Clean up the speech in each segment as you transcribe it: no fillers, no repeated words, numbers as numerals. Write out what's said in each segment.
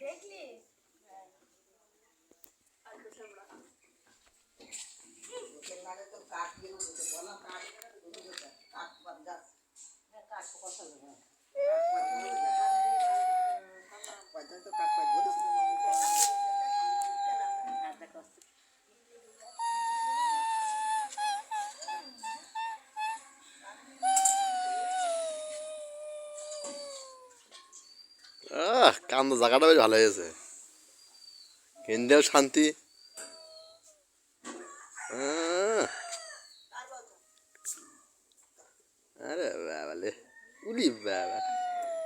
দেখলি কান্দ জায়গাটা বেশ ভালো হয়েছে হিন্দেও শান্তি আরে বাবা লে উলি বাবা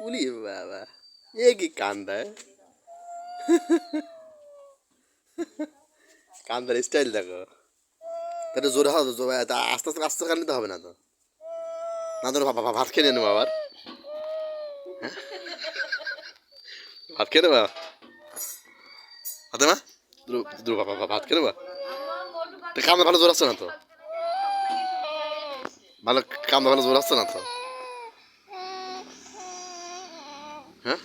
উলি বাবা এ কি কান্দায় কান্দার স্টাইল দেখো তাহলে জোরে হবে আস্তে আস্তে আস্তে কান্দিতে হবে না তো না তো ভাত খেয়ে নেবো আবার ভাত খেয়ে নেবা হাতে মা ভাত খেয়ে নেবা কামড়া ভালো জোর আসছে না তো ভালো কামড়া ভালো জোর আসছে না তো হ্যাঁ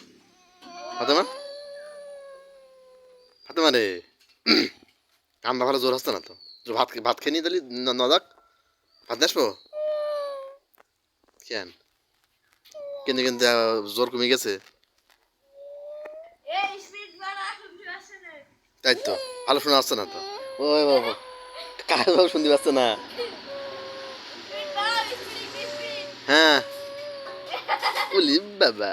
হাতে রে কামড়া ভালো জোর আসছে না তো ভাত খেয়ে নিয়ে দিলি না যাক ভাত নিয়ে আসবো কেন কিন্তু কিন্তু জোর কমে গেছে তাই তো ভালো শোনা আসছে না তো ওই বাবা কার ভালো শুনতে পাচ্ছে না হ্যাঁ বলি বাবা